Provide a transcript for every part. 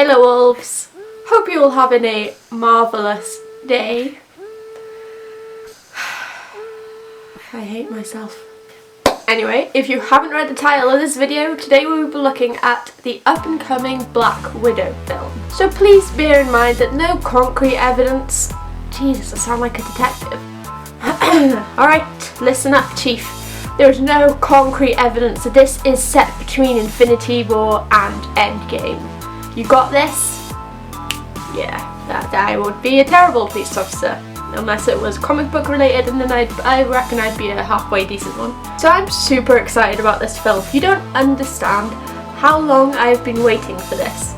Hello wolves, hope you're all having a marvellous day. I hate myself. Anyway, if you haven't read the title of this video, today we will be looking at the up-and-coming Black Widow film. So please bear in mind that no concrete evidence... Jesus, I sound like a detective. Alright, listen up, Chief. There is no concrete evidence that this is set between Infinity War and Endgame. You got this? Yeah, that I would be a terrible police officer. Unless it was comic book related, and then I reckon I'd be a halfway decent one. So I'm super excited about this film. You don't understand how long I've been waiting for this.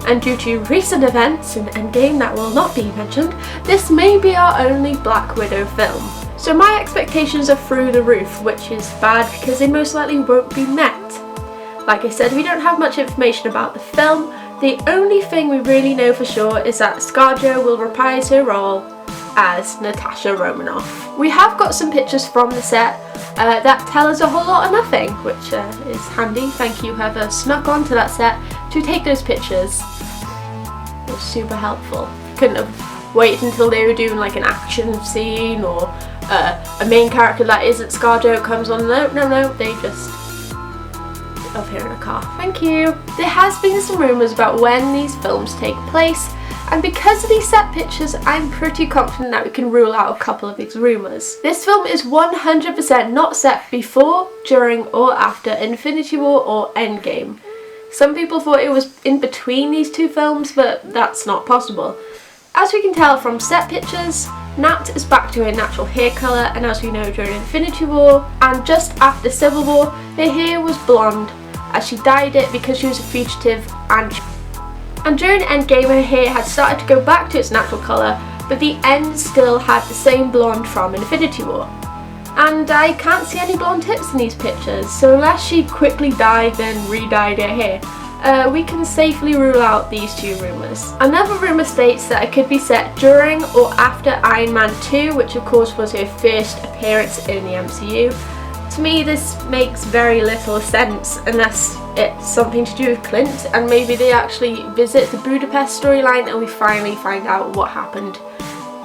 And due to recent events in Endgame that will not be mentioned, this may be our only Black Widow film. So my expectations are through the roof, which is bad because they most likely won't be met. Like I said, we don't have much information about the film. The only thing we really know for sure is that ScarJo will reprise her role as Natasha Romanoff. We have got some pictures from the set that tell us a whole lot of nothing, which is handy. Thank you whoever snuck onto that set to take those pictures. It was super helpful. Couldn't have waited until they were doing like an action scene or a main character that isn't ScarJo comes on. No, they just up here in a car. Thank you. There has been some rumours about when these films take place, and because of these set pictures, I'm pretty confident that we can rule out a couple of these rumours. This film is 100% not set before, during or after Infinity War or Endgame. Some people thought it was in between these two films, but that's not possible. As we can tell from set pictures, Nat is back to her natural hair colour, and as we know during Infinity War and just after Civil War, her hair was blonde as she dyed it because she was a fugitive, and during Endgame her hair had started to go back to its natural colour, but the end still had the same blonde from Infinity War. And I can't see any blonde tips in these pictures, so unless she quickly dyed and re-dyed her hair, we can safely rule out these two rumours. Another rumour states that it could be set during or after Iron Man 2, which of course was her first appearance in the MCU. To me this makes very little sense unless it's something to do with Clint, and maybe they actually visit the Budapest storyline and we finally find out what happened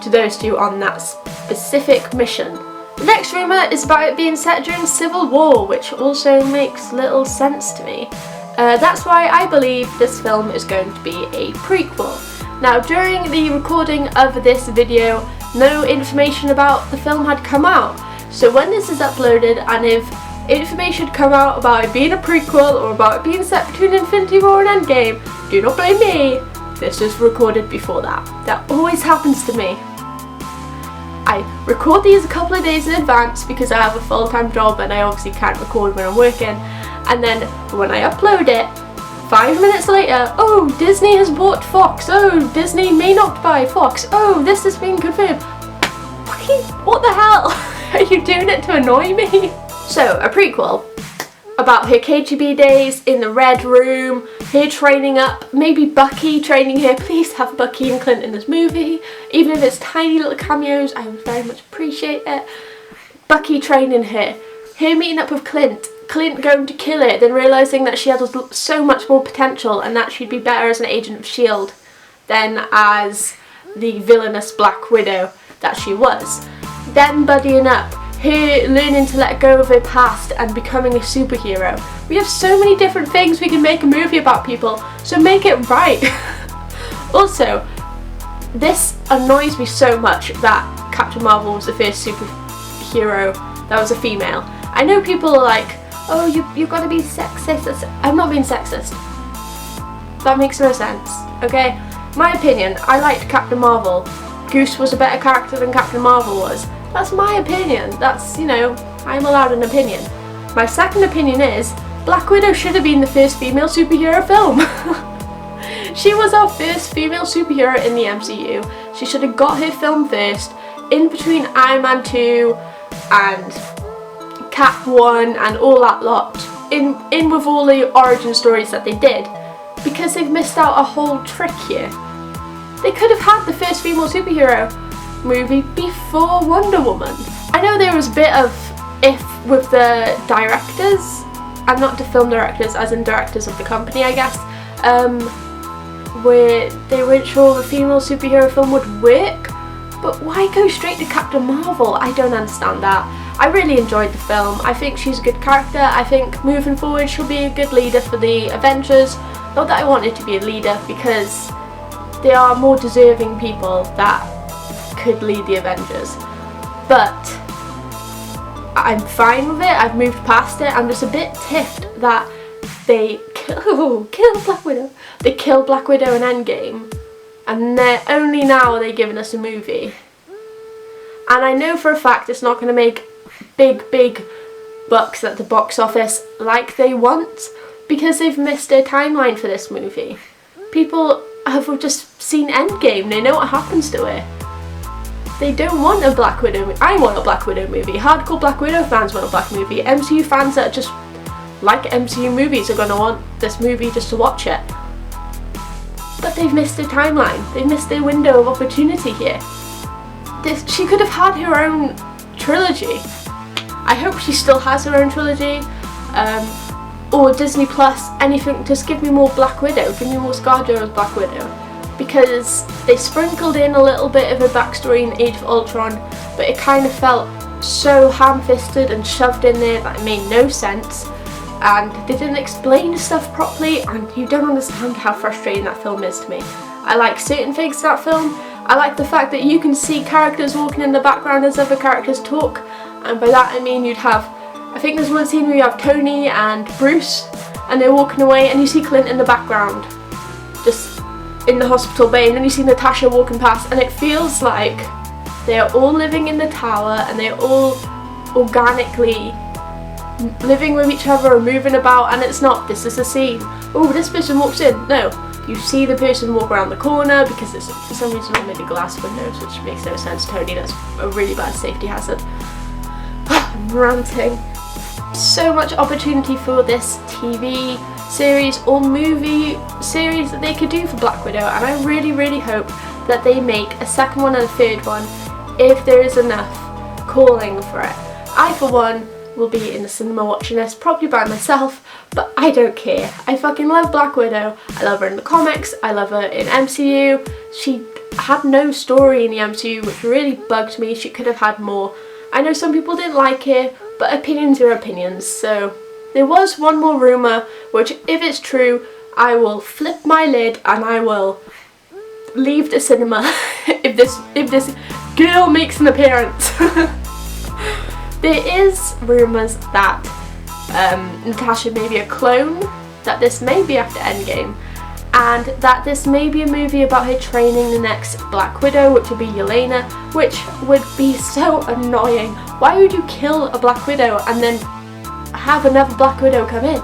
to those two on that specific mission. The next rumour is about it being set during Civil War, which also makes little sense to me. That's why I believe this film is going to be a prequel. Now, during the recording of this video, no information about the film had come out. So when this is uploaded, and if information had come out about it being a prequel or about it being set between Infinity War and Endgame, do not blame me. This was recorded before that. That always happens to me. I record these a couple of days in advance because I have a full-time job and I obviously can't record when I'm working. And then when I upload it, 5 minutes later, oh, Disney has bought Fox. Oh, Disney may not buy Fox. Oh, this has been confirmed. What the hell? Are you doing it to annoy me? So, a prequel about her KGB days in the Red Room, her training up, maybe Bucky training her. Please have Bucky and Clint in this movie. Even if it's tiny little cameos, I would very much appreciate it. Bucky training her meeting up with Clint going to kill her, then realising that she had so much more potential and that she'd be better as an agent of S.H.I.E.L.D. than as the villainous Black Widow that she was. Then buddying up, her learning to let go of her past and becoming a superhero. We have so many different things we can make a movie about, people, so make it right. Also, this annoys me so much that Captain Marvel was the first superhero that was a female. I know people are like, oh, you've got to be sexist. I'm not being sexist. That makes no sense, okay? My opinion, I liked Captain Marvel. Goose was a better character than Captain Marvel was. That's my opinion. That's, you know, I'm allowed an opinion. My second opinion is Black Widow should have been the first female superhero film. She was our first female superhero in the MCU. She should have got her film first, in between Iron Man 2 and Cap 1 and all that lot, in with all the origin stories that they did, because they've missed out a whole trick here. They could have had the first female superhero movie before Wonder Woman. I know there was a bit of if with the directors, and not the film directors as in directors of the company, I guess, where they weren't sure if a female superhero film would work. But why go straight to Captain Marvel? I don't understand that. I really enjoyed the film. I think she's a good character. I think moving forward she'll be a good leader for the Avengers. Not that I wanted to be a leader, because there are more deserving people that could lead the Avengers. But I'm fine with it. I've moved past it. I'm just a bit tiffed that they killed Black Widow. They killed Black Widow in Endgame, and they're only now are they giving us a movie. And I know for a fact it's not going to make big bucks at the box office like they want, because they've missed their timeline for this movie. People have just seen Endgame. They know what happens to it. They don't want a Black Widow movie. I want a Black Widow movie. Hardcore Black Widow fans want a Black movie. MCU fans that just like MCU movies are going to want this movie just to watch it. But they've missed their timeline. They've missed their window of opportunity here. She could have had her own trilogy. I hope she still has her own trilogy. Or Disney Plus, anything. Just give me more Black Widow. Give me more ScarJo as Black Widow. Because they sprinkled in a little bit of a backstory in Age of Ultron, but it kind of felt so ham-fisted and shoved in there that it made no sense. And they didn't explain stuff properly, and you don't understand how frustrating that film is to me. I like certain things in that film. I like the fact that you can see characters walking in the background as other characters talk, and by that I mean you'd have, I think there's one scene where you have Tony and Bruce, and they're walking away, and you see Clint in the background, just in the hospital bay, and then you see Natasha walking past, and it feels like they're all living in the tower, and they're all organically living with each other and moving about, and it's not, this is a scene, oh this person walks in, no, you see the person walk around the corner because it's for some reason all maybe glass windows, which makes no sense. Tony, that's a really bad safety hazard. I'm ranting. So much opportunity for this TV series or movie series that they could do for Black Widow, and I really hope that they make a second one and a third one if there is enough calling for it. I for one will be in the cinema watching this, probably by myself, but I don't care. I fucking love Black Widow. I love her in the comics, I love her in MCU. She had no story in the MCU, which really bugged me. She could have had more. I know some people didn't like it, but opinions are opinions. So there was one more rumour, which if it's true, I will flip my lid and I will leave the cinema if this girl makes an appearance. There is rumours that Natasha may be a clone, that this may be after Endgame, and that this may be a movie about her training the next Black Widow, which would be Yelena, which would be so annoying. Why would you kill a Black Widow and then have another Black Widow come in?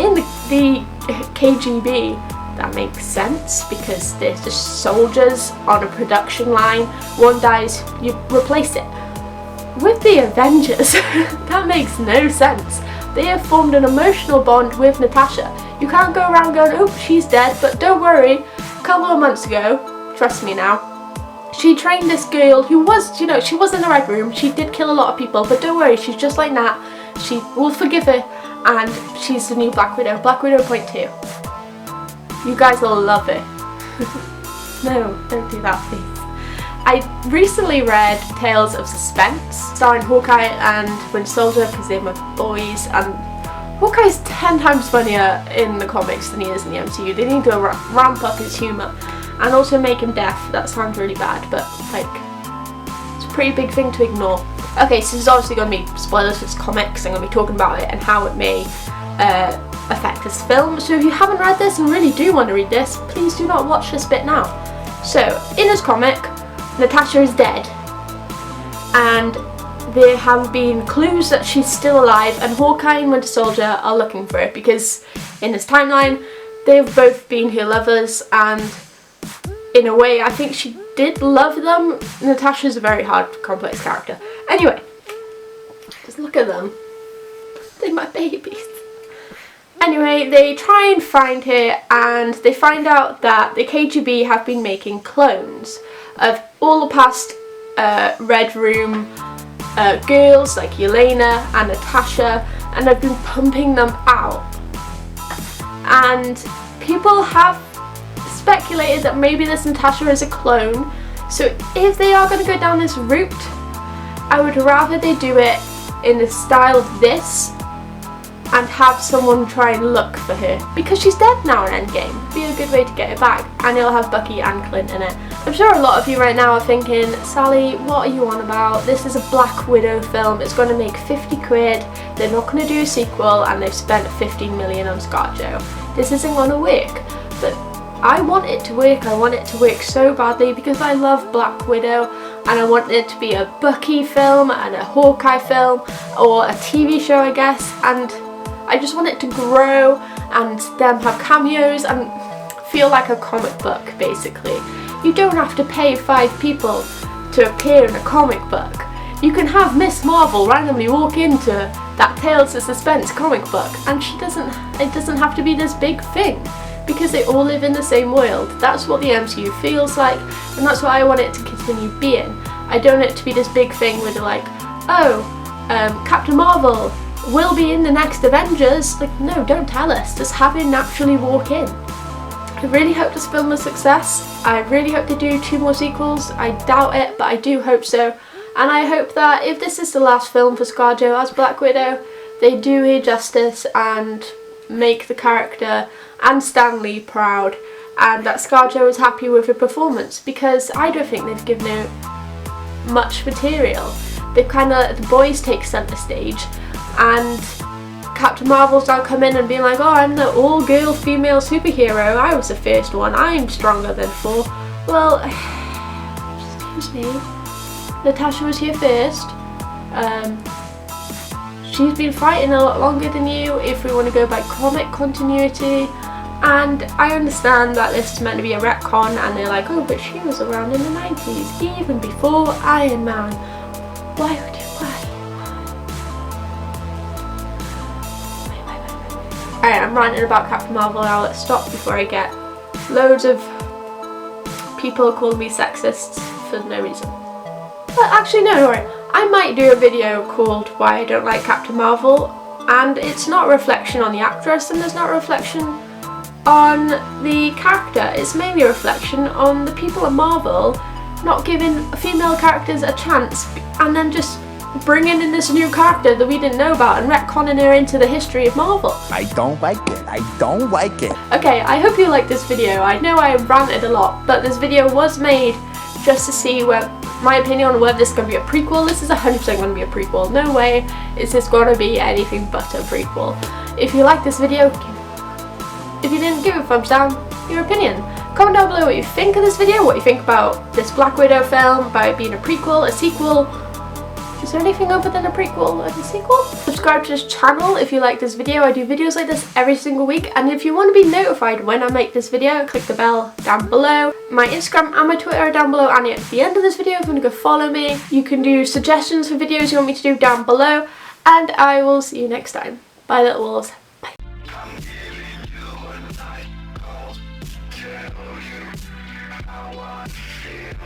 In the KGB, that makes sense because there's just soldiers on a production line, one dies, you replace it. With the Avengers, that makes no sense. They have formed an emotional bond with Natasha. You can't go around going, oh, she's dead, but don't worry, a couple of months ago, trust me now, she trained this girl who was, you know, she was in the Red Room, she did kill a lot of people, but don't worry, she's just like that. She will forgive her, and she's the new Black Widow. Black Widow Point 2. You guys will love it. No, don't do that, please. I recently read Tales of Suspense, starring Hawkeye and Winter Soldier, because they're my boys, and Hawkeye's 10 times funnier in the comics than he is in the MCU. They need to ramp up his humour, and also make him deaf. That sounds really bad, but like, it's a pretty big thing to ignore. Okay, so this is obviously going to be spoilers for this comics. I'm going to be talking about it and how it may affect this film. So if you haven't read this and really do want to read this, please do not watch this bit now. So, in this comic, Natasha is dead, and there have been clues that she's still alive, and Hawkeye and Winter Soldier are looking for it because in this timeline they've both been her lovers, and in a way I think she did love them. Natasha's a very hard, complex character. Anyway, just look at them. They're my babies. Anyway, they try and find her, and they find out that the KGB have been making clones of all the past Red Room girls like Yelena and Natasha, and they've been pumping them out. And people have speculated that maybe this Natasha is a clone. So if they are going to go down this route, I would rather they do it in the style of this and have someone try and look for her, because she's dead now in Endgame. It'd be a good way to get her back, and it'll have Bucky and Clint in it. I'm sure a lot of you right now are thinking, Sally, what are you on about? This is a Black Widow film, it's going to make 50 quid, they're not going to do a sequel, and they've spent 15 million on ScarJo. This isn't going to work. But I want it to work, I want it to work so badly because I love Black Widow, and I want it to be a Bucky film and a Hawkeye film, or a TV show I guess, and I just want it to grow and them have cameos and feel like a comic book basically. You don't have to pay 5 people to appear in a comic book. You can have Miss Marvel randomly walk into that Tales of Suspense comic book and it doesn't have to be this big thing, because they all live in the same world. That's what the MCU feels like, and that's what I want it to continue being. I don't want it to be this big thing where they're like, Captain Marvel will be in the next Avengers. Like, no, don't tell us, just have him naturally walk in. I really hope this film is a success. I really hope they do 2 more sequels. I doubt it, but I do hope so. And I hope that if this is the last film for ScarJo as Black Widow, they do her justice and make the character and Stan Lee proud, and that ScarJo is happy with her performance, because I don't think they've given her much material. They've the boys take centre stage, and Captain Marvel's now come in and being like, oh, I'm the all-girl female superhero, I was the first one, I'm stronger than Thor. Well, excuse me, Natasha was here first. She's been fighting a lot longer than you if we want to go by comic continuity, and I understand that this is meant to be a retcon and they're like, oh, but she was around in the 90s, even before Iron Man. Why would you? Alright, I'm ranting about Captain Marvel now, let's stop before I get loads of people calling me sexist for no reason. But actually no, don't worry. I might do a video called Why I Don't Like Captain Marvel, and it's not a reflection on the actress and there's not a reflection on the character. It's mainly a reflection on the people at Marvel not giving female characters a chance and then just bringing in this new character that we didn't know about and retconning her into the history of Marvel. I don't like it. I don't like it. Okay, I hope you liked this video. I know I ranted a lot, but this video was made just to see my opinion on whether this is going to be a prequel. This is 100% going to be a prequel. No way is this going to be anything but a prequel. If you liked this video, if you didn't, give it a thumbs down, your opinion. Comment down below what you think of this video, what you think about this Black Widow film, about it being a prequel, a sequel. Is there anything other than a prequel and a sequel? Subscribe to this channel if you like this video. I do videos like this every single week, and if you want to be notified when I make this video, click the bell down below. My Instagram and my Twitter are down below, and at the end of this video if you want to go follow me. You can do suggestions for videos you want me to do down below, and I will see you next time. Bye little wolves.